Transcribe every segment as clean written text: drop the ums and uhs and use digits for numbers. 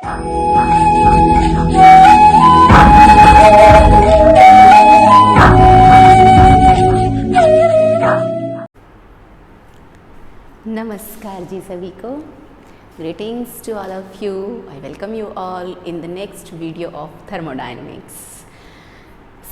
नमस्कार जी सभी को, greetings to all of you. I welcome you all in the next video of thermodynamics.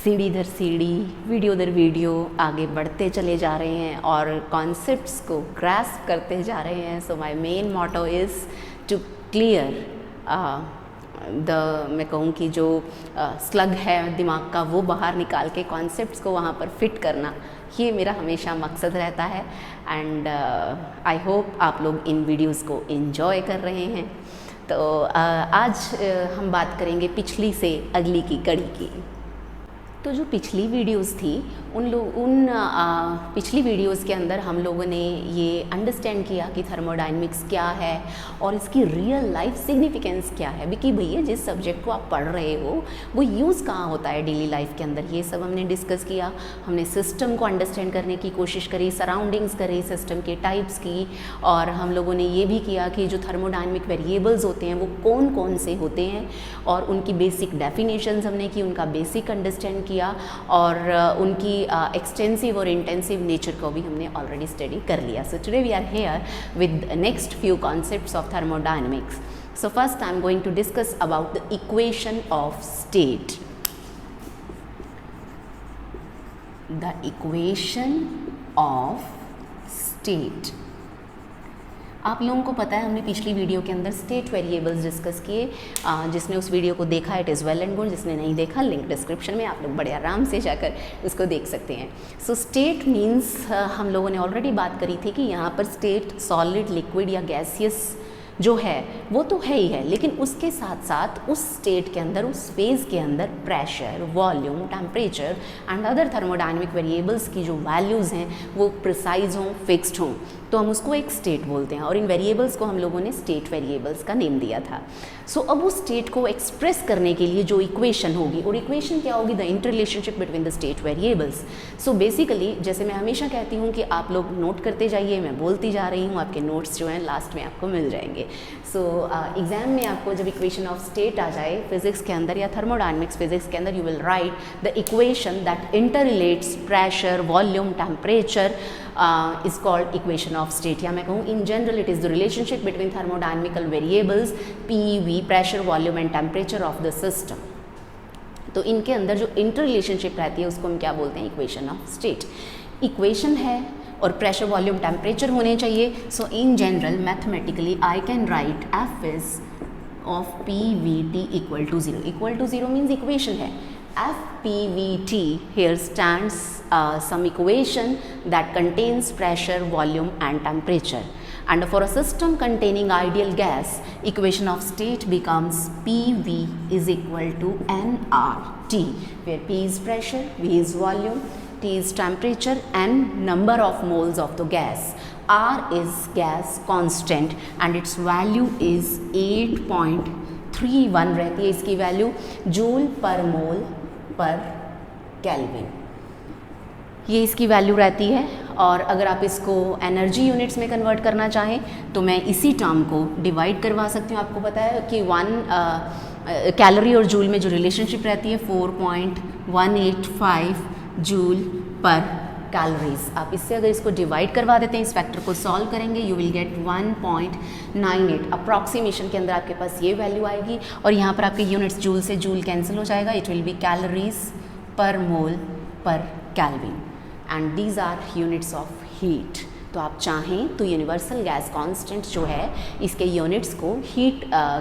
सीढ़ी दर सीढ़ी, वीडियो दर वीडियो आगे बढ़ते चले जा रहे हैं और कॉन्सेप्ट्स को ग्रास्प करते जा रहे हैं। So my main motto is to clear मैं कहूँ कि जो स्लग है दिमाग का वो बाहर निकाल के कॉन्सेप्ट्स को वहाँ पर फिट करना, ये मेरा हमेशा मकसद रहता है। एंड आई होप आप लोग इन वीडियोस को एंजॉय कर रहे हैं। तो आज हम बात करेंगे पिछली से अगली की कड़ी की। तो जो पिछली वीडियोस थी उन पिछली वीडियोस के अंदर हम लोगों ने ये अंडरस्टैंड किया कि थर्मोडायनेमिक्स क्या है और इसकी रियल लाइफ सिग्निफिकेंस क्या है। बिकि भैया जिस सब्जेक्ट को आप पढ़ रहे हो वो यूज़ कहाँ होता है डेली लाइफ के अंदर, ये सब हमने डिस्कस किया। हमने सिस्टम को अंडरस्टैंड करने की कोशिश करी, सराउंडिंग्स करी, सिस्टम के टाइप्स की, और हम लोगों ने ये भी किया कि जो थर्मोडायनेमिक वेरिएबल्स होते हैं वो कौन कौन से होते हैं और उनकी बेसिक डेफिनेशंस हमने की, उनका बेसिक अंडरस्टैंड किया और उनकी एक्सटेंसिव और इंटेंसिव नेचर को भी हमने ऑलरेडी स्टडी कर लिया। So today we are here with next few concepts of thermodynamics. So first I am going to discuss about the equation of state. The equation of state, आप लोगों को पता है हमने पिछली वीडियो के अंदर स्टेट वेरिएबल्स डिस्कस किए। जिसने उस वीडियो को देखा it is well and good, जिसने नहीं देखा लिंक डिस्क्रिप्शन में, आप लोग बड़े आराम से जाकर उसको देख सकते हैं। सो स्टेट मीन्स हम लोगों ने ऑलरेडी बात करी थी कि यहाँ पर स्टेट सॉलिड, लिक्विड या गैसियस जो है वो तो है ही है, लेकिन उसके साथ साथ उस स्टेट के अंदर, उस फेज़ के अंदर pressure, volume, temperature and other thermodynamic variables की जो वैल्यूज़ हैं वो प्रिसाइज हों, फिक्स्ड हों, तो हम उसको एक स्टेट बोलते हैं। और इन वेरिएबल्स को हम लोगों ने स्टेट वेरिएबल्स का नेम दिया था। सो अब उस स्टेट को एक्सप्रेस करने के लिए जो इक्वेशन होगी, और इक्वेशन क्या होगी, the interrelationship between the state variables. So basically जैसे मैं हमेशा कहती हूँ कि आप लोग नोट करते जाइए, मैं बोलती जा रही हूँ, आपके नोट्स जो हैं लास्ट में आपको मिल जाएंगे। सो एग्जाम में आपको जब इक्वेशन ऑफ स्टेट आ जाए फिजिक्स के अंदर या थर्मोडायनेमिक्स फिजिक्स के अंदर, you will write the equation that interrelates pressure, volume, temperature is called equation of state। या मैं कहूँ in general it is the relationship between thermodynamical variables PV, pressure, volume and temperature of the system। तो इनके अंदर जो inter relationship रहती है उसको हम क्या बोलते हैं, इक्वेशन ऑफ स्टेट। इक्वेशन है और प्रेशर, वॉल्यूम, टेम्परेचर होने चाहिए। So in general mathematically I can write F is of PVT equal to 0। Equal to 0 means equation है। FPVT here stands some equation that contains pressure, volume and temperature, and for a system containing ideal gas, equation of state becomes PV is equal to nRT, where P is pressure, V is volume, T is temperature and number of moles of the gas, R is gas constant and its value is 8.31 रहती है इसकी value joule पर mole per kelvin, ये इसकी value रहती है। और अगर आप इसको एनर्जी यूनिट्स में कन्वर्ट करना चाहें तो मैं इसी टर्म को डिवाइड करवा सकती हूँ। आपको पता है कि 1 कैलोरी और जूल में जो रिलेशनशिप रहती है 4.185 जूल पर कैलोरीज। आप इससे अगर इसको डिवाइड करवा देते हैं, इस फैक्टर को सॉल्व करेंगे, यू विल गेट 1.98। अप्रॉक्सीमेशन के अंदर आपके पास ये वैल्यू आएगी और यहाँ पर आपके यूनिट्स जूल से जूल कैंसिल हो जाएगा, it will be calories per mole per kelvin and these are units of heat. तो आप चाहें तो यूनिवर्सल गैस कांस्टेंट जो है इसके यूनिट्स को हीट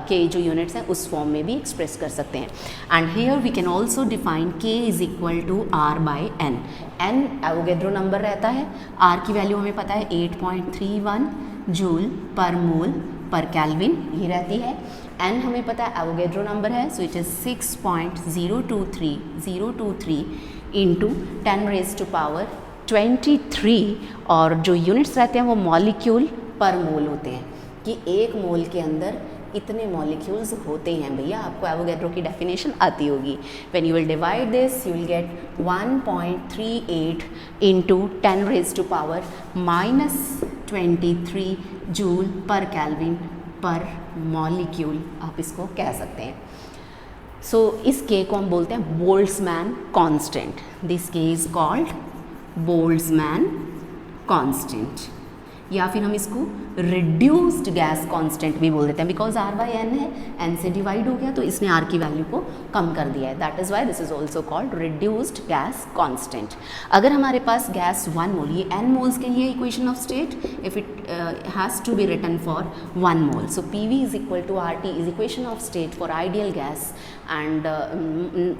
के जो यूनिट्स हैं उस फॉर्म में भी एक्सप्रेस कर सकते हैं। And here we can also define K is equal to R by N। N Avogadro number रहता है, R की वैल्यू हमें पता है 8.31 जूल पर मोल पर केल्विन ये रहती है। N हमें पता है एवोगैड्रो नंबर है, सो इट इज़ 6.023 इंटू 10⁻⁻23 और जो यूनिट्स रहते हैं वो मॉलिक्यूल पर मोल होते हैं कि एक मोल के अंदर इतने मॉलिक्यूल्स होते हैं। भैया आपको एवोगैड्रो की डेफिनेशन आती होगी। When you will divide this you will get 1.38 into 10⁻⁻23 joule पर केल्विन पर मॉलिक्यूल आप इसको कह सकते हैं। सो इस के को हम बोलते हैं बोल्ट्जमैन कांस्टेंट। दिस के इज कॉल्ड बोल्ट्जमैन कांस्टेंट, या फिर हम इसको रिड्यूस्ड गैस कांस्टेंट भी बोल देते हैं, बिकॉज R बाई एन है, n से डिवाइड हो गया तो इसने R की वैल्यू को कम कर दिया है। That is why this is also called reduced gas constant. अगर हमारे पास गैस 1 मोल, ये n मोल्स के लिए equation of state, if it has to be written for 1 mole, so PV is equal to RT is equation of state for ideal gas and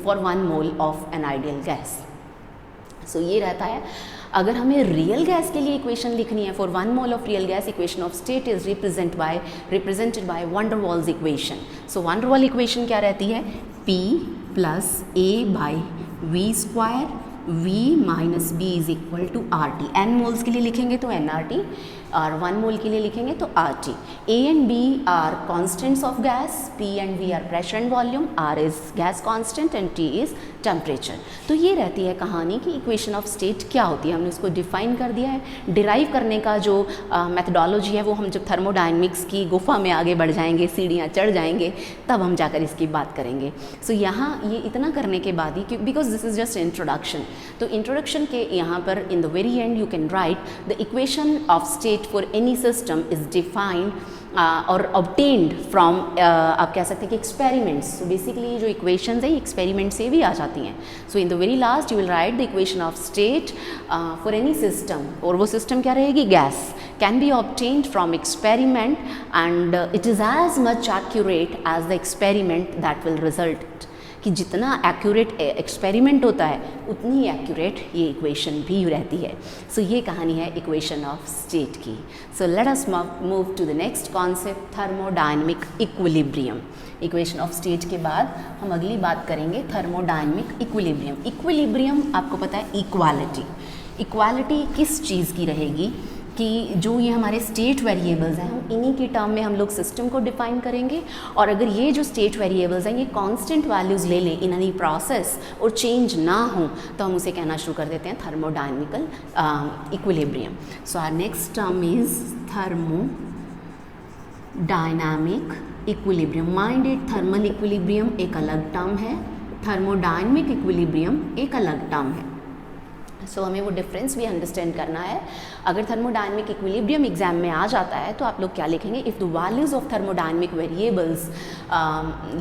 for 1 mole of an ideal gas. So ये रहता है। अगर हमें real gas के लिए equation लिखनी है, for 1 mole of real gas equation of state is represented by van der Waals equation. So van der Waal equation क्या रहती है? P plus A by V square V minus B is equal to RT। n moles के लिए लिखेंगे तो nRT, और 1 मोल के लिए लिखेंगे तो RT। A and B are constants of gas, P and V are pressure and volume, R is gas constant and T is temperature. तो ये रहती है कहानी कि इक्वेशन ऑफ स्टेट क्या होती है। हमने उसको डिफाइन कर दिया है। डिराइव करने का जो मेथडोलॉजी है वो हम जब थर्मोडायनेमिक्स की गुफा में आगे बढ़ जाएंगे, सीढ़ियाँ चढ़ जाएंगे, तब हम जाकर इसकी बात करेंगे। सो यहाँ ये इतना करने के बाद ही, because this is just introduction, तो इंट्रोडक्शन के यहाँ पर in the very end you can write the equation of state for any system is defined और ऑब्टेन्ड फ्रॉम, आप कह सकते हैं कि एक्सपेरिमेंट्स। सो बेसिकली जो इक्वेशंस है ये एक्सपेरिमेंट से भी आ जाती हैं। So in the very last you will write the equation of state for any system, और वो सिस्टम क्या रहेगी? Gas, can be obtained from experiment and it is as much accurate as the experiment that will result, कि जितना accurate experiment होता है उतनी accurate ये इक्वेशन भी रहती है। सो ये कहानी है इक्वेशन ऑफ स्टेट की। So let us move to the next concept, thermodynamic equilibrium. Equation of state के बाद हम अगली बात करेंगे थर्मोडायनेमिक इक्विलिब्रियम। इक्विलिब्रियम आपको पता है इक्वालिटी। इक्वालिटी किस चीज़ की रहेगी कि जो ये हमारे स्टेट वेरिएबल्स हैं, हम इन्हीं की टर्म में हम लोग सिस्टम को डिफाइन करेंगे, और अगर ये जो स्टेट वेरिएबल्स हैं ये कांस्टेंट वैल्यूज़ ले लें इन एनी प्रोसेस और चेंज ना हो, तो हम उसे कहना शुरू कर देते हैं thermodynamical equilibrium. So our next term is thermodynamic equilibrium. Mind it, thermal equilibrium एक अलग टर्म है, थर्मोडायनेमिक इक्विलिब्रियम एक अलग टर्म है। सो हमें वो डिफरेंस भी अंडरस्टैंड करना है। अगर थर्मोडायनेमिक इक्विलिब्रियम एग्जाम में आ जाता है तो आप लोग क्या लिखेंगे? If the values of thermodynamic variables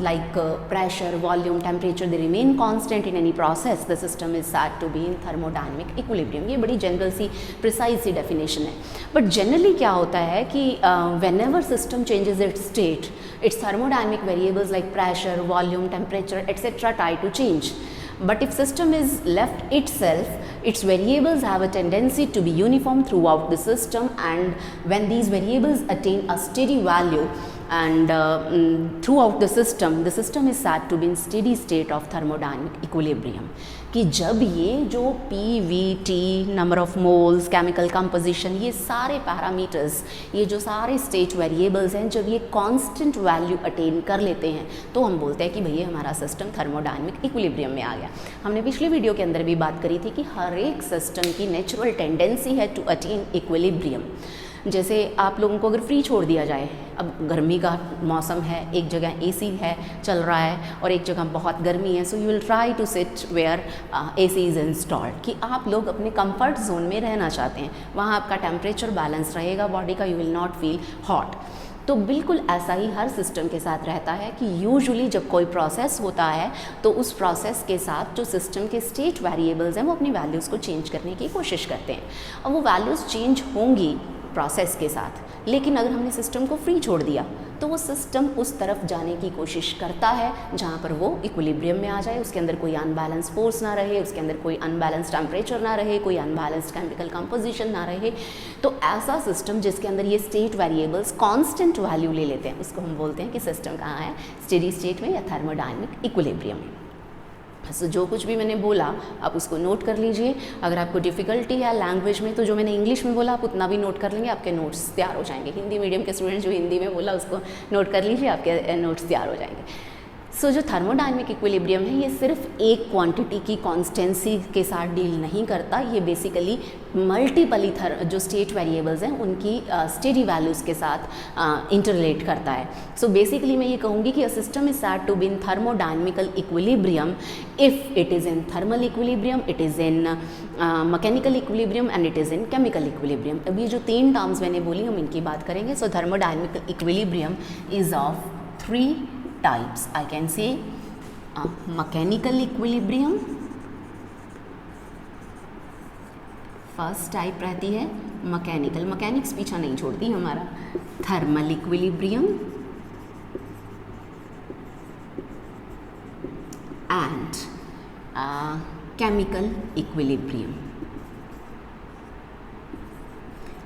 like pressure, volume, temperature they remain constant in any process, the system is said to be in thermodynamic equilibrium. ये बड़ी जनरल सी प्रिसाइज सी डेफिनेशन है। बट जनरली क्या होता है कि whenever system changes its state, its thermodynamic variables like pressure, volume, temperature etcetera try to change. But if system is left itself, its variables have a tendency to be uniform throughout the system, and when these variables attain a steady value and throughout the system is said to be in steady state of thermodynamic equilibrium. कि जब ये जो P, V, T, number of moles, chemical composition, ये सारे parameters, ये जो सारे state variables हैं, जब ये कांस्टेंट वैल्यू अटेन कर लेते हैं तो हम बोलते हैं कि भैया हमारा सिस्टम थर्मोडायनेमिक इक्विलिब्रियम में आ गया। हमने पिछले वीडियो के अंदर भी बात करी थी कि हर एक सिस्टम की नेचुरल टेंडेंसी है टू अटेन इक्विलिब्रियम। जैसे आप लोगों को अगर फ्री छोड़ दिया जाए, अब गर्मी का मौसम है, एक जगह एसी है चल रहा है और एक जगह बहुत गर्मी है, so you will try to sit where AC is installed, कि आप लोग अपने कंफर्ट जोन में रहना चाहते हैं, वहाँ आपका टेम्परेचर बैलेंस रहेगा बॉडी का, you will not feel hot. तो बिल्कुल ऐसा ही हर सिस्टम के साथ रहता है कि यूजुअली जब कोई प्रोसेस होता है तो उस प्रोसेस के साथ जो सिस्टम के स्टेट वेरिएबल्स हैं वो अपनी वैल्यूज़ को चेंज करने की कोशिश करते हैं, और वो वैल्यूज़ चेंज होंगी प्रोसेस के साथ। लेकिन अगर हमने सिस्टम को फ्री छोड़ दिया तो वो सिस्टम उस तरफ जाने की कोशिश करता है जहाँ पर वो इक्विलिब्रियम में आ जाए, उसके अंदर कोई अनबैलेंस फोर्स ना रहे, उसके अंदर कोई अनबैलेंस टेम्परेचर ना रहे, कोई अनबैलेंस्ड केमिकल कंपोजिशन ना रहे। तो ऐसा सिस्टम जिसके अंदर ये स्टेट वेरिएबल्स कांस्टेंट वैल्यू ले लेते हैं, उसको हम बोलते हैं कि सिस्टम कहाँ है, स्टेडी स्टेट में या थर्मोडायनेमिक इक्विलिब्रियम में। सो जो कुछ भी मैंने बोला आप उसको नोट कर लीजिए। अगर आपको डिफ़िकल्टी है लैंग्वेज में तो जो मैंने इंग्लिश में बोला आप उतना भी नोट कर लेंगे, आपके नोट्स तैयार हो जाएंगे। हिंदी मीडियम के स्टूडेंट्स जो हिंदी में बोला उसको नोट कर लीजिए, आपके नोट्स तैयार हो जाएंगे। सो जो थर्मोडायनेमिक इक्विलिब्रियम है ये सिर्फ एक क्वांटिटी की कॉन्स्टेंसी के साथ डील नहीं करता, ये बेसिकली मल्टीपली जो स्टेट वेरिएबल्स हैं उनकी स्टेडी वैल्यूज़ के साथ इंटरलेट करता है. सो बेसिकली मैं ये कहूँगी कि a system is said to be in thermodynamical equilibrium if it is in thermal equilibrium, it is in mechanical equilibrium and it is in chemical equilibrium. अब ये जो 3 टर्म्स मैंने बोली हम इनकी बात करेंगे. So thermodynamical equilibrium is of 3 types. I can say mechanical equilibrium. First type रहती है मैकेनिकल, मैकेनिक्स पीछा नहीं छोड़ती हमारा. Thermal equilibrium and chemical equilibrium.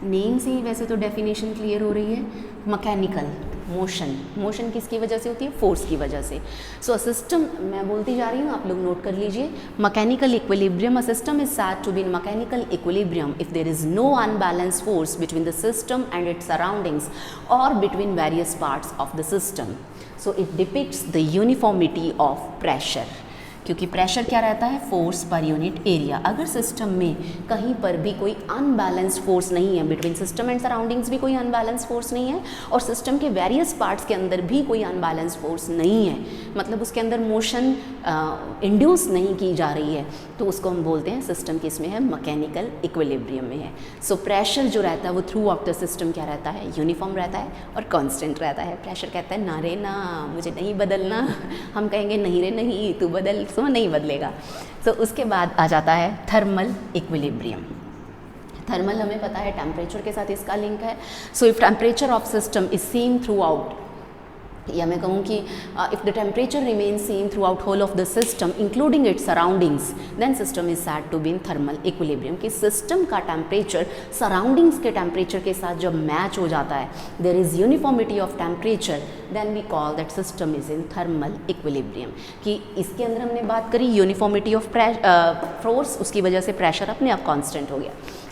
Name से ही वैसे तो डेफिनेशन क्लियर हो रही है. मैकेनिकल मोशन, मोशन किसकी वजह से होती है? फोर्स की वजह से. सो सिस्टम, मैं बोलती जा रही हूँ, आप लोग नोट कर लीजिए. Mechanical equilibrium, a system is said to be in mechanical equilibrium if there is no unbalance force between the system and its surroundings और between various parts of the system. So it depicts the uniformity of pressure, क्योंकि pressure क्या रहता है? Force per unit area. अगर system में कहीं पर भी कोई अनबैलेंस फोर्स नहीं है, बिटवीन सिस्टम एंड सराउंडिंग्स भी कोई अनबैलेंस फोर्स नहीं है और सिस्टम के वेरियस पार्ट्स के अंदर भी कोई अनबैलेंस फोर्स नहीं है, मतलब उसके अंदर मोशन इंड्यूस नहीं की जा रही है, तो उसको हम बोलते हैं सिस्टम किस में है? मैकेनिकल इक्विलिब्रियम में है. सो प्रेशर जो रहता है वो थ्रू आउट द सिस्टम क्या रहता है? यूनिफॉर्म रहता है और कांस्टेंट रहता है. प्रेशर कहता है ना रे ना, मुझे नहीं बदलना. हम कहेंगे नहीं रे नहीं, तू बदल, सो नहीं बदलेगा. सो उसके बाद आ जाता है थर्मल इक्विलिब्रियम. थर्मल हमें पता है टेम्परेचर के साथ इसका लिंक है. So if temperature of system is same throughout, या मैं कहूँ कि if the temperature remain same throughout whole of the system including its surroundings, then system is said to be in thermal equilibrium. कि system का temperature surroundings के temperature के साथ जब मैच हो जाता है, there is uniformity of temperature, then we call that system is in thermal equilibrium. कि इसके अंदर हमने बात करी यूनिफॉर्मिटी ऑफ फोर्स, उसकी वजह से प्रेशर अपने आप कॉन्स्टेंट हो गया.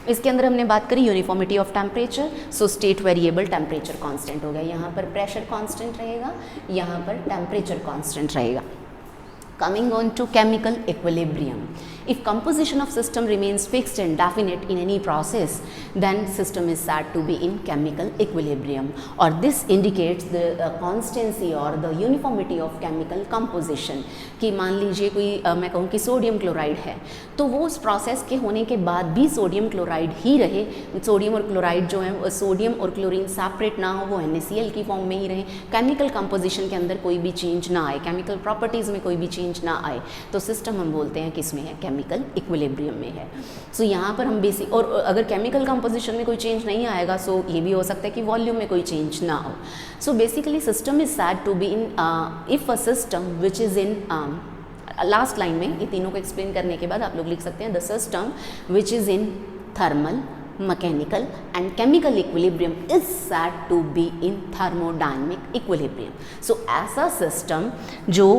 इसके अंदर हमने बात करी uniformity of temperature, so state variable temperature constant हो गया. यहाँ पर प्रेशर कांस्टेंट रहेगा, यहाँ पर टेम्परेचर कांस्टेंट रहेगा. Coming on to chemical equilibrium. If composition of system remains fixed and definite in any process, then system is said to be in chemical equilibrium, or this indicates the constancy or the uniformity of chemical composition. कि मान लीजिए कोई मैं कहूँ कि sodium chloride है, तो वो उस प्रोसेस के होने के बाद भी सोडियम क्लोराइड ही रहे. सोडियम और क्लोराइड जो है, सोडियम और क्लोरीन सेपरेट ना हो, वो NaCl की फॉर्म में ही रहे. केमिकल कंपोजिशन के अंदर कोई भी चेंज ना आए, केमिकल प्रॉपर्टीज़ में कोई भी चेंज ना आए, तो सिस्टम हम बोलते हैं किस में है? केमिकल इक्विलिब्रियम में है. सो यहाँ पर हम बेसिक, और अगर केमिकल कंपोजिशन में कोई चेंज नहीं आएगा, सो ये भी हो सकता है कि वॉल्यूम में कोई चेंज ना हो. So basically system is said to be in if a system which is in, last line में ये तीनों को एक्सप्लेन करने के बाद आप लोग लिख सकते हैं the system which is in thermal, mechanical and chemical equilibrium is said to be in thermodynamic equilibrium. So ऐसा सिस्टम जो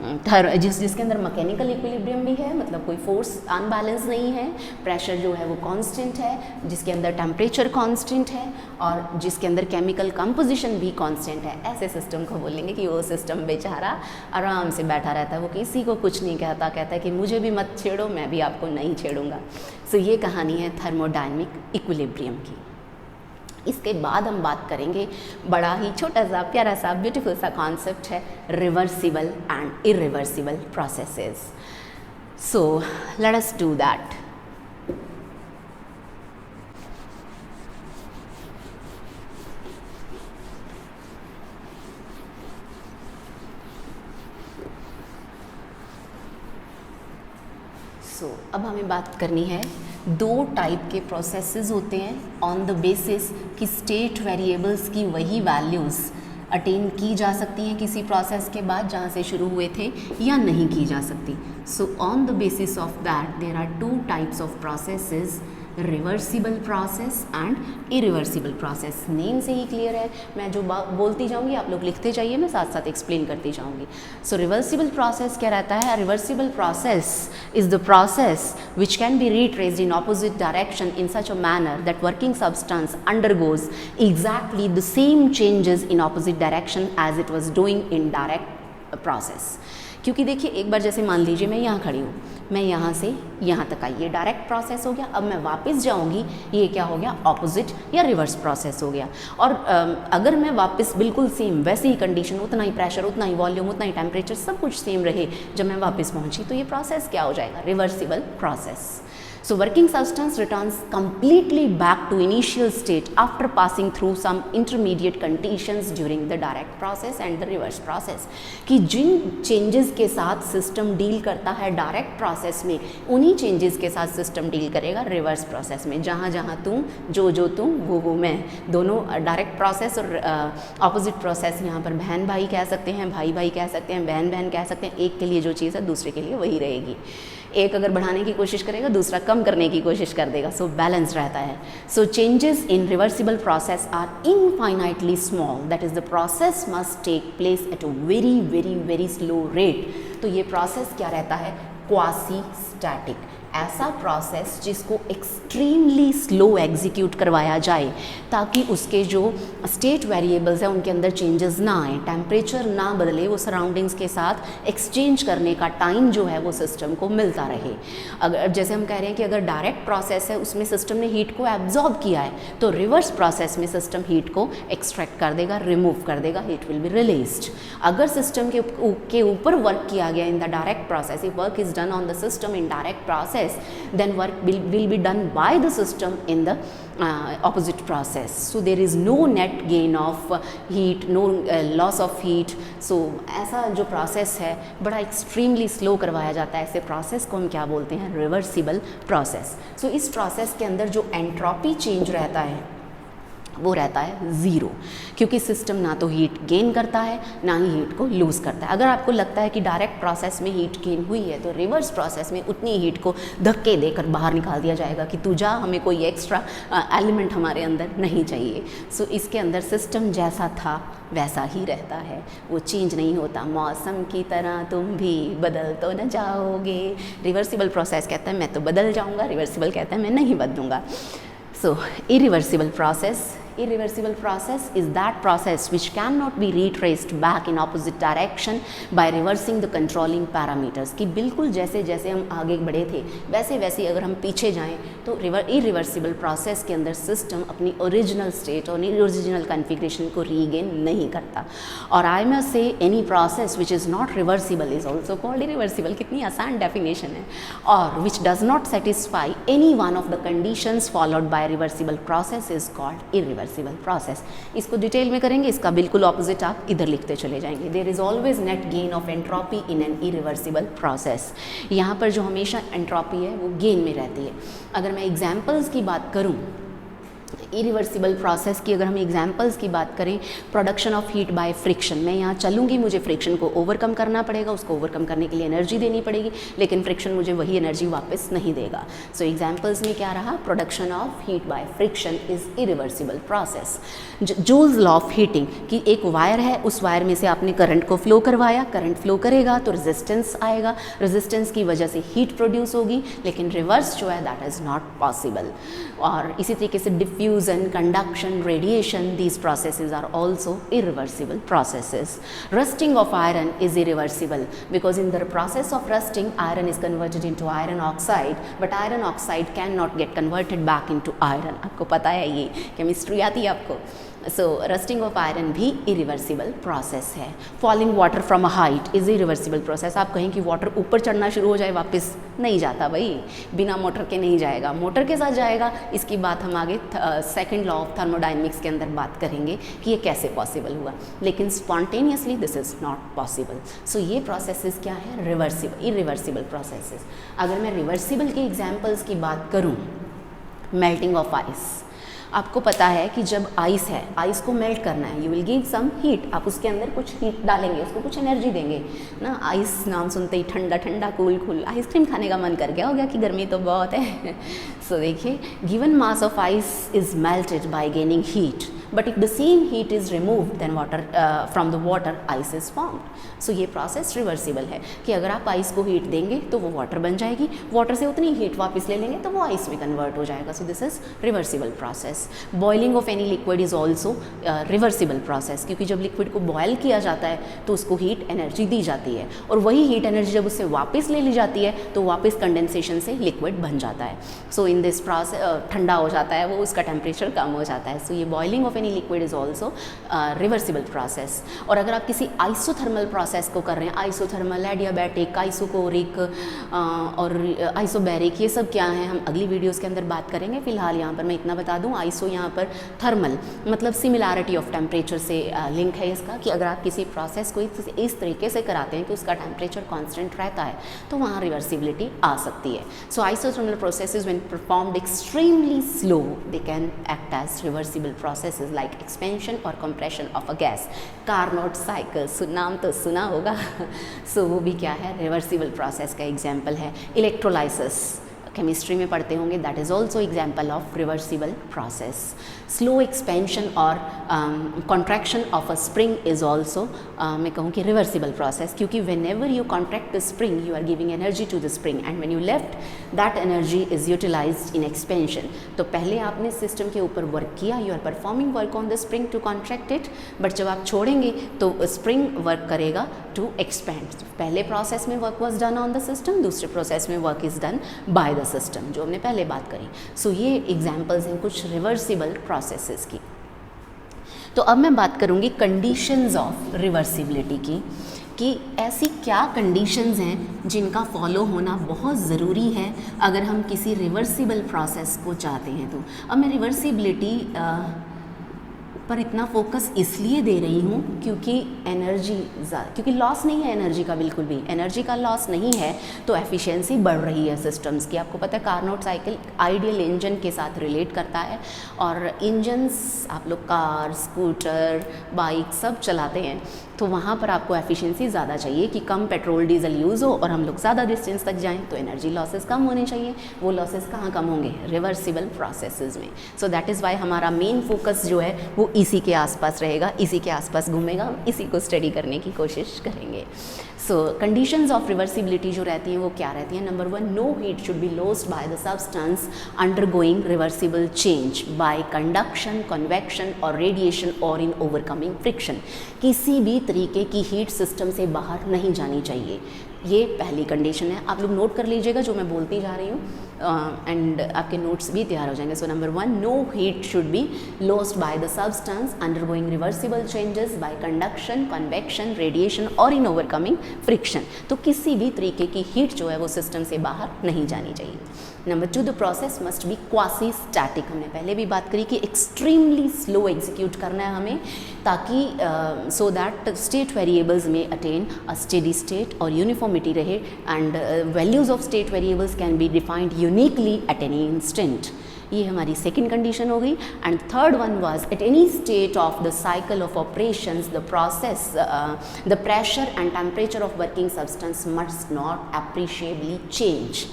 जिसके अंदर मैकेनिकल इक्विलिब्रियम भी है, मतलब कोई फोर्स अनबैलेंस नहीं है, प्रेशर जो है वो कांस्टेंट है, जिसके अंदर टेम्परेचर कांस्टेंट है और जिसके अंदर केमिकल कंपोजिशन भी कांस्टेंट है, ऐसे सिस्टम को बोलेंगे कि वो सिस्टम बेचारा आराम से बैठा रहता है, वो किसी को कुछ नहीं कहता, कहता है कि मुझे भी मत छेड़ो, मैं भी आपको नहीं छेड़ूंगा. सो ये कहानी है थर्मोडायनेमिक इक्विलिब्रियम की. इसके बाद हम बात करेंगे, बड़ा ही छोटा सा प्यारा सा ब्यूटीफुल सा कॉन्सेप्ट है, reversible and irreversible processes. So let us do that. अब हमें बात करनी है, 2 टाइप के प्रोसेसेस होते हैं ऑन द बेसिस कि स्टेट वेरिएबल्स की वही वैल्यूज़ अटेन की जा सकती हैं किसी प्रोसेस के बाद जहाँ से शुरू हुए थे, या नहीं की जा सकती. So on the basis of that there are 2 types of processes, reversible process and irreversible process. Name से ही क्लियर है, मैं जो बोलती जाऊंगी आप लोग लिखते जाइए, मैं साथ साथ एक्सप्लेन करती जाऊंगी. सो रिवर्सिबल प्रोसेस क्या रहता है? Reversible process is the process which can be retraced in opposite direction in such a manner that working substance undergoes exactly the same changes in opposite direction as it was doing in direct process. क्योंकि देखिए एक बार जैसे मान लीजिए मैं यहाँ खड़ी हूँ, मैं यहाँ से यहाँ तक आई, ये डायरेक्ट प्रोसेस हो गया। अब मैं वापस जाऊँगी, ये क्या हो गया, ऑपोजिट या रिवर्स प्रोसेस हो गया। और अगर मैं वापस बिल्कुल सेम वैसे ही कंडीशन, उतना ही प्रेशर, उतना ही वॉल्यूम, उतना ही टेम्परेचर, सब कुछ सेम रहे, जब मैं वापस पहुँची, तो ये प्रोसेस क्या हो जाएगा, reversible process. So working substance returns completely back to initial state after passing through some intermediate conditions during the direct process and the reverse process। कि जिन चेंजेस के साथ सिस्टम डील करता है डायरेक्ट प्रोसेस में, उन्हीं चेंजेस के साथ system deal करेगा रिवर्स प्रोसेस में। जहाँ जहाँ तुम, जो तुम, वो मैं, दोनों डायरेक्ट प्रोसेस और ऑपोजिट प्रोसेस, यहाँ पर बहन भाई कह सकते हैं, भाई भाई कह सकते हैं, बहन बहन कह सकते हैं। एक के लिए जो चीज़ है दूसरे के लिए वही रहेगी। एक अगर बढ़ाने की कोशिश करेगा, दूसरा कम करने की कोशिश कर देगा। सो बैलेंस रहता है। So changes in reversible process are infinitely small, that is the process must take place at a very very very slow rate. तो ये प्रोसेस क्या रहता है, क्वासी स्टैटिक, ऐसा प्रोसेस जिसको एक्सट्रीमली स्लो एग्जीक्यूट करवाया जाए ताकि उसके जो स्टेट वेरिएबल्स हैं उनके अंदर चेंजेस ना आए, टेम्परेचर ना बदले, वो सराउंडिंग्स के साथ एक्सचेंज करने का टाइम जो है वो सिस्टम को मिलता रहे। अगर जैसे हम कह रहे हैं कि अगर डायरेक्ट प्रोसेस है, उसमें सिस्टम ने हीट को एब्जॉर्ब किया है, तो रिवर्स प्रोसेस में सिस्टम हीट को एक्सट्रैक्ट कर देगा, रिमूव कर देगा, हीट विल बी रिलीज्ड। अगर सिस्टम के ऊपर वर्क किया गया in the direct process, if work is done on the system in direct process, then work will be done by the system in the opposite process. So there is no net gain of heat, no loss of heat. So ऐसा जो process है बड़ा extremely slow करवाया जाता है। ऐसे process को हम क्या बोलते हैं, रिवर्सिबल प्रोसेस। सो इस प्रोसेस के अंदर जो एंट्रोपी चेंज रहता है वो रहता है ज़ीरो, क्योंकि सिस्टम ना तो हीट गेन करता है ना ही हीट को लूज़ करता है। अगर आपको लगता है कि डायरेक्ट प्रोसेस में हीट गेन हुई है, तो रिवर्स प्रोसेस में उतनी हीट को धक्के देकर बाहर निकाल दिया जाएगा कि तू जा, हमें कोई एक्स्ट्रा एलिमेंट हमारे अंदर नहीं चाहिए। सो इसके अंदर सिस्टम जैसा था वैसा ही रहता है, वो चेंज नहीं होता। मौसम की तरह तुम भी बदल तो न जाओगे। रिवर्सिबल प्रोसेस कहता है मैं तो बदल जाऊँगा, रिवर्सिबल कहता है मैं नहीं बदलूँगा। सो irreversible process is that process which cannot be retraced back in opposite direction by reversing the controlling parameters। कि बिल्कुल जैसे जैसे हम आगे बढ़े थे वैसे वैसे अगर हम पीछे जाएं तो इरिवर्सिबल प्रोसेस के अंदर सिस्टम अपनी ओरिजिनल स्टेट और ओरिजिनल कॉन्फ़िगरेशन को रीगेन नहीं करता। और I must say any process which is not reversible is also called irreversible. कितनी आसान डेफिनेशन है। और which does not satisfy any one of the conditions followed by reversible process is called irreversible process. इसको detail में करेंगे, इसका बिल्कुल opposite आप इधर लिखते चले जाएंगे। There is always net gain of entropy in an irreversible process. यहाँ पर जो हमेशा एंट्रोपी है वो गेन में रहती है। अगर मैं एग्जाम्पल्स की बात करूँ इरिवर्सिबल प्रोसेस की, अगर हम एग्जांपल्स की बात करें, production of heat by friction. मैं यहाँ चलूँगी, मुझे फ्रिक्शन को ओवरकम करना पड़ेगा, उसको ओवरकम करने के लिए एनर्जी देनी पड़ेगी, लेकिन फ्रिक्शन मुझे वही एनर्जी वापस नहीं देगा। सो एग्जांपल्स में क्या रहा, production of heat by friction is irreversible process. Joules law of heating कि एक वायर है, उस वायर में से आपने करंट को फ्लो करवाया, करंट फ्लो करेगा तो रेजिस्टेंस आएगा, रेजिस्टेंस की वजह से हीट प्रोड्यूस होगी, लेकिन रिवर्स जो है दैट इज़ नॉट पॉसिबल। और इसी तरीके से diffusion, conduction, radiation, these processes are also irreversible processes. Rusting of iron is irreversible because in the process of rusting, iron is converted into iron oxide, but iron oxide cannot get converted back into iron. आपको पता है, ये chemistry आती है आपको। सो rusting of iron भी irreversible process है। Falling water from a height is irreversible process. आप कहें कि वाटर ऊपर चढ़ना शुरू हो जाए, वापस नहीं जाता भाई, बिना मोटर के नहीं जाएगा, मोटर के साथ जाएगा। इसकी बात हम आगे सेकंड लॉ ऑफ थर्मोडायनेमिक्स के अंदर बात करेंगे कि ये कैसे पॉसिबल हुआ, लेकिन spontaneously this is not possible. So ये प्रोसेसेस क्या है, रिवर्सिबल, इरिवर्सिबल प्रोसेसेस। अगर मैं रिवर्सिबल के एग्जाम्पल्स की बात करूँ, मेल्टिंग ऑफ आइस। आपको पता है कि जब आइस है, आइस को मेल्ट करना है, you will give some heat, आप उसके अंदर कुछ हीट डालेंगे, उसको कुछ एनर्जी देंगे ना। आइस नाम सुनते ही ठंडा ठंडा, कूल कूल, आइसक्रीम खाने का मन कर गया हो गया कि गर्मी तो बहुत है। सो देखिए, given mass of ice is melted by gaining heat but if the same heat is removed then water from the water ice is formed. So ये प्रोसेस रिवर्सिबल है कि अगर आप आइस को हीट देंगे तो वो वाटर बन जाएगी, वाटर से उतनी हीट वापस ले लेंगे तो वो आइस में कन्वर्ट हो जाएगा। So this is reversible process. Boiling of any liquid is also reversible process, क्योंकि जब लिक्विड को बॉयल किया जाता है तो उसको हीट एनर्जी दी जाती है, और वही हीट एनर्जी जब उससे वापस ले ली जाती है तो वापस कंडेंसेशन से लिक्विड बन जाता है। सो इन दिस प्रोसेस ठंडा हो जाता है वो, उसका टेम्परेचर कम हो जाता है। सो ये boiling of any liquid is also reversible process. और अगर आप किसी आइसोथर्मल प्रोसेस को कर रहे हैं, आइसोथर्मल, एडियाबैटिक, आइसोकोरिक और आइसोबैरिक, ये सब क्या है हम अगली वीडियोस के अंदर बात करेंगे। फिलहाल यहाँ पर मैं इतना बता दूँ, आइसो यहाँ पर थर्मल मतलब सिमिलैरिटी ऑफ टेम्परेचर से लिंक है इसका, कि अगर आप किसी प्रोसेस को इस तरीके से कराते हैं कि उसका टेम्परेचर कांस्टेंट रहता है तो वहाँ रिवर्सिबिलिटी आ सकती है। So isothermal processes when performed extremely slow they can act as reversible processes like expansion और compression of a gas. Carnot cycle नाम तो सुना होगा। सो वो भी क्या है, रिवर्सिबल प्रोसेस का एग्जाम्पल है। इलेक्ट्रोलाइसिस केमिस्ट्री में पढ़ते होंगे, that is also example of reversible process. Slow expansion और contraction of a spring is also मैं कहूँ कि रिवर्सिबल प्रोसेस, क्योंकि whenever you contract the spring you are giving energy to the spring and when you left that energy is utilized in expansion. तो पहले आपने system के ऊपर work किया, you are performing work on the spring to contract it, but जब आप छोड़ेंगे तो स्प्रिंग वर्क करेगा टू एक्सपेंड। पहले प्रोसेस में work was done on the system, दूसरे प्रोसेस में work is done by the system, जो हमने पहले बात करी। सो ये एग्जाम्पल्स हैं कुछ रिवर्सिबल प्रोसेसेस की। तो अब मैं बात करूँगी कंडीशंस ऑफ रिवर्सिबिलिटी की, कि ऐसी क्या कंडीशंस हैं जिनका फॉलो होना बहुत ज़रूरी है अगर हम किसी रिवर्सिबल प्रोसेस को चाहते हैं। तो अब मैं रिवर्सिबिलिटी पर इतना फोकस इसलिए दे रही हूँ क्योंकि क्योंकि लॉस नहीं है एनर्जी का, बिल्कुल भी एनर्जी का लॉस नहीं है, तो एफिशिएंसी बढ़ रही है सिस्टम्स की। आपको पता है कार्नोट साइकिल आइडियल इंजन के साथ रिलेट करता है, और इंजन्स आप लोग कार, स्कूटर, बाइक सब चलाते हैं, तो वहाँ पर आपको एफिशिएंसी ज़्यादा चाहिए कि कम पेट्रोल डीजल यूज़ हो और हम लोग ज़्यादा डिस्टेंस तक जाएं, तो एनर्जी लॉसेस कम होने चाहिए। वो लॉसेस कहाँ कम होंगे, रिवर्सिबल प्रोसेसेस में। सो दैट इज़ वाई हमारा मेन फोकस जो है वो इसी के आसपास रहेगा, इसी के आसपास घूमेगा, हम इसी को स्टडी करने की कोशिश करेंगे। सो कंडीशंस ऑफ रिवर्सिबिलिटी जो रहती हैं वो क्या रहती हैं। Number 1, no heat should be lost by the substance undergoing reversible change by conduction, convection और रेडिएशन और इन ओवरकमिंग फ्रिक्शन। किसी भी तरीके की हीट सिस्टम से बाहर नहीं जानी चाहिए, ये पहली कंडीशन है। आप लोग नोट कर लीजिएगा जो मैं बोलती जा रही हूँ, एंड आपके नोट्स भी तैयार हो जाएंगे। So number 1, no heat should be lost by the substance undergoing reversible changes by conduction, convection, radiation और इन ओवरकमिंग फ्रिक्शन। तो किसी भी तरीके की हीट जो है वो सिस्टम से बाहर नहीं जानी चाहिए। Number 2, the process must be quasi static. हमने पहले भी बात करी कि एक्सट्रीमली स्लो एग्जीक्यूट करना है हमें, ताकि सो दैट स्टेट वेरिएबल्स में अटेन अ स्टेडी स्टेट और यूनिफॉर्मिटी रहे, and values of state variables can be defined uniquely at any instant. ये हमारी सेकेंड कंडीशन हो गई। And third one was at any state of the cycle of operations the process the pressure and temperature of working substance must not appreciably change,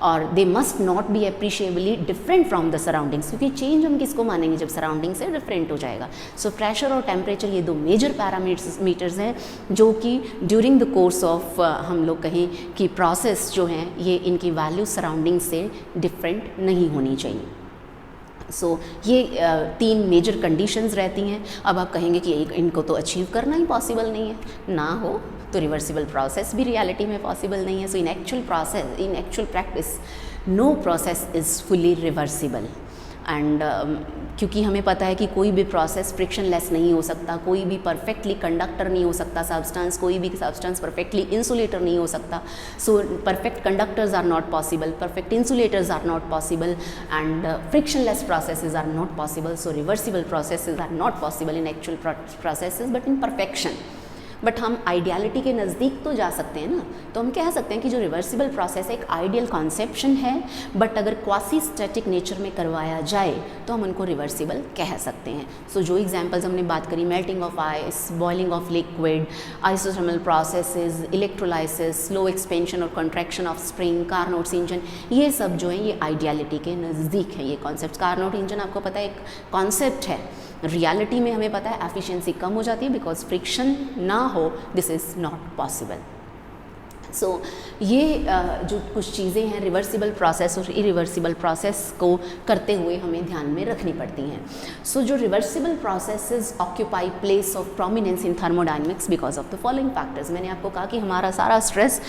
और they must not be appreciably different from the surroundings, क्योंकि change हम किसको मानेंगे जब surrounding से different हो जाएगा। So pressure और टेम्परेचर ये दो मेजर पैरामीटर्स हैं जो कि ड्यूरिंग द कोर्स ऑफ हम लोग कहें कि प्रोसेस जो हैं ये इनकी वैल्यू सराउंडिंग से डिफरेंट नहीं होनी चाहिए। सो ये 3 मेजर कंडीशंस रहती हैं। अब आप कहेंगे कि इनको तो अचीव करना ही पॉसिबल नहीं है, ना हो तो रिवर्सिबल प्रोसेस भी रियलिटी में पॉसिबल नहीं है। So in actual practice no process is fully reversible, and क्योंकि हमें पता है कि कोई भी प्रोसेस फ्रिक्शन लेस नहीं हो सकता, कोई भी परफेक्टली कंडक्टर नहीं हो सकता सब्सटेंस, कोई भी सब्सटेंस परफेक्टली इंसुलेटर नहीं हो सकता। So perfect conductors are not possible, perfect insulators are not possible, and frictionless processes are not possible. So reversible processes are not possible in actual processes but in perfection. But हम ideality के नज़दीक तो जा सकते हैं ना, तो हम कह सकते हैं कि जो रिवर्सिबल प्रोसेस एक आइडियल कॉन्सेप्शन है, बट अगर क्वासी स्टैटिक नेचर में करवाया जाए तो हम उनको रिवर्सिबल कह सकते हैं। सो जो एग्जांपल्स हमने बात करी, melting of ice, boiling of liquid, isothermal processes, electrolysis, slow expansion और contraction of spring, Carnot engine, ये सब जो है ये आइडियलिटी के नज़दीक है। ये कॉन्सेप्ट कार्नोट इंजन आपको पता है एक कॉन्सेप्ट है रियलिटी में हमें पता है एफिशिएंसी कम हो जाती है बिकॉज फ्रिक्शन ना हो, this is not possible. So ये जो कुछ चीज़ें हैं रिवर्सिबल प्रोसेस और इरिवर्सिबल प्रोसेस को करते हुए हमें ध्यान में रखनी पड़ती हैं। सो जो reversible processes occupy place of prominence in thermodynamics because of the following factors. मैंने आपको कहा कि हमारा सारा स्ट्रेस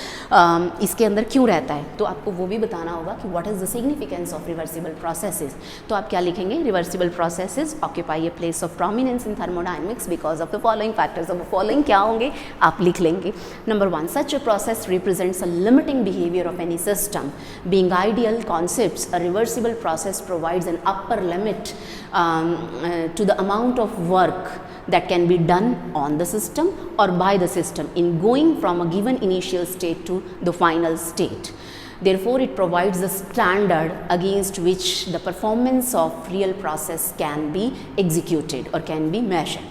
इसके अंदर क्यों रहता है, तो आपको वो भी बताना होगा कि what is the significance of reversible processes. तो आप क्या लिखेंगे, reversible processes occupy a place of prominence in thermodynamics because of the following factors. अब फॉलोइंग क्या होंगे आप लिख लेंगे। Number 1, such a process represents a limiting behavior of any system. Being ideal concepts, a reversible process provides an upper limit to the amount of work that can be done on the system or by the system in going from a given initial state to the final state. Therefore, it provides a standard against which the performance of real process can be executed or can be measured.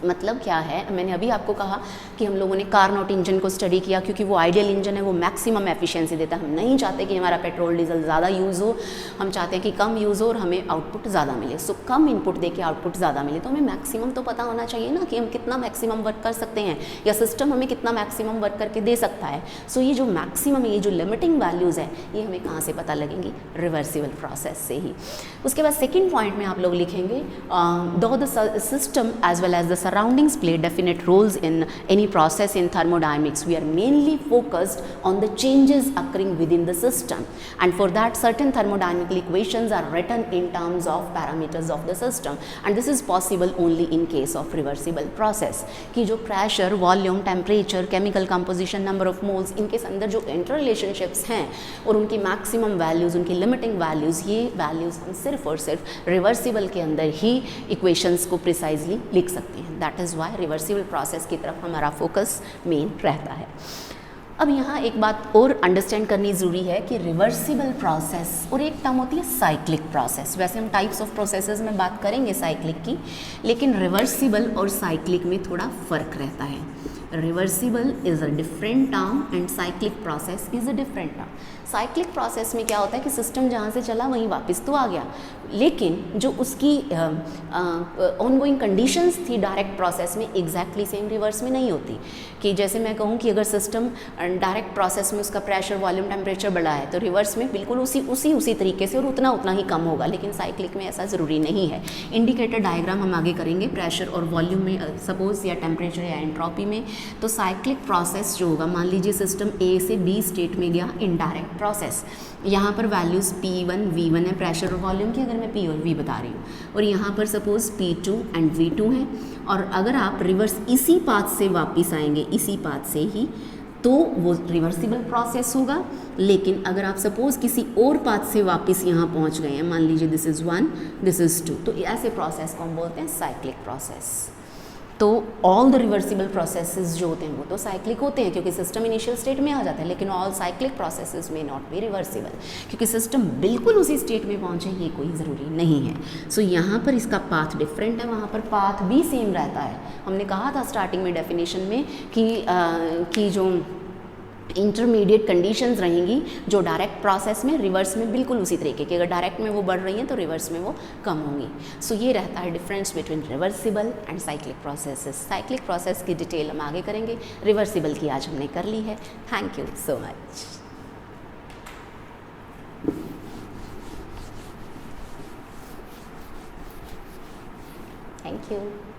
मतलब क्या है, मैंने अभी आपको कहा कि हम लोगों ने कारनोट इंजन को स्टडी किया क्योंकि वो आइडियल इंजन है, वो मैक्सिमम एफिशिएंसी देता है। हम नहीं चाहते कि हमारा पेट्रोल डीजल ज़्यादा यूज़ हो, हम चाहते हैं कि कम यूज़ हो और हमें आउटपुट ज़्यादा मिले। सो कम इनपुट दे के आउटपुट ज़्यादा मिले तो हमें मैक्सिमम तो पता होना चाहिए ना कि हम कितना मैक्सिमम वर्क कर सकते हैं या सिस्टम हमें कितना मैक्सिमम वर्क करके दे सकता है। सो ये जो मैक्सिमम, ये जो लिमिटिंग वैल्यूज़ है, ये हमें कहाँ से पता लगेंगी, रिवर्सिबल प्रोसेस से ही। उसके बाद सेकेंड पॉइंट में आप लोग लिखेंगे, though the system as well as the surroundings play definite roles in any process in thermodynamics. We are mainly focused on the changes occurring within the system, and for that certain thermodynamical equations are written in terms of parameters of the system, and this is possible only in case of reversible process कि जो pressure, volume, temperature, chemical composition, number of moles, इनके अंदर जो interrelationships हैं और उनकी maximum values, उनकी limiting values, ये values हम सिर्फ और सिर्फ reversible के अंदर ही equations को precisely लिख सकते हैं। That is why reversible process की तरफ हमारा फोकस मेन रहता है। अब यहाँ एक बात और अंडरस्टैंड करनी ज़रूरी है कि रिवर्सिबल प्रोसेस और एक टर्म होती है साइक्लिक प्रोसेस। वैसे हम टाइप्स ऑफ प्रोसेसेस में बात करेंगे साइक्लिक की, लेकिन रिवर्सिबल और साइक्लिक में थोड़ा फ़र्क रहता है। Reversible is a different term and cyclic process is a different term. Cyclic process में क्या होता है कि सिस्टम जहाँ से चला वहीं वापस तो आ गया, लेकिन जो उसकी ऑनगोइंग कंडीशंस थी डायरेक्ट प्रोसेस में एग्जैक्टली सेम रिवर्स में नहीं होती। कि जैसे मैं कहूँ कि अगर सिस्टम डायरेक्ट प्रोसेस में उसका प्रेशर, वॉल्यूम, टेम्परेचर बढ़ा है तो रिवर्स में बिल्कुल उसी तरीके से और उतना ही कम होगा, लेकिन साइक्लिक में ऐसा ज़रूरी नहीं है। इंडिकेटर डायग्राम हम आगे करेंगे प्रेशर और वॉल्यूम में सपोज, या टेम्परेचर या एंट्रोपी में। तो साइक्लिक प्रोसेस जो होगा, मान लीजिए सिस्टम ए से बी स्टेट में गया इन डायरेक्ट प्रोसेस, यहाँ पर वैल्यूज़ P1, V1 है प्रेशर और वॉल्यूम की, अगर मैं P और V बता रही हूँ, और यहाँ पर सपोज P2 एंड V2 है। और अगर आप रिवर्स इसी पाथ से वापस आएंगे, इसी पाथ से ही, तो वो रिवर्सिबल प्रोसेस होगा। लेकिन अगर आप सपोज किसी और पाथ से वापस यहाँ पहुँच गए हैं, मान लीजिए दिस इज़ 1, दिस इज़ 2, तो ऐसे प्रोसेस को हम बोलते हैं साइक्लिक प्रोसेस। तो ऑल द रिवर्सिबल प्रोसेसेस जो होते हैं वो तो साइक्लिक होते हैं क्योंकि सिस्टम इनिशियल स्टेट में आ जाता है, लेकिन ऑल साइक्लिक प्रोसेसेस में नॉट बी रिवर्सिबल क्योंकि सिस्टम बिल्कुल उसी स्टेट में पहुंचे ये कोई ज़रूरी नहीं है। सो यहाँ पर इसका पाथ डिफरेंट है, वहाँ पर पाथ भी सेम रहता है। हमने कहा था स्टार्टिंग में डेफिनेशन में कि जो इंटरमीडिएट कंडीशंस रहेंगी जो डायरेक्ट प्रोसेस में, रिवर्स में बिल्कुल उसी तरीके की, अगर डायरेक्ट में वो बढ़ रही हैं तो रिवर्स में वो कम होंगी। सो ये रहता है difference between reversible and cyclic processes. Cyclic process की डिटेल हम आगे करेंगे, रिवर्सिबल की आज हमने कर ली है। Thank you so much. Thank you.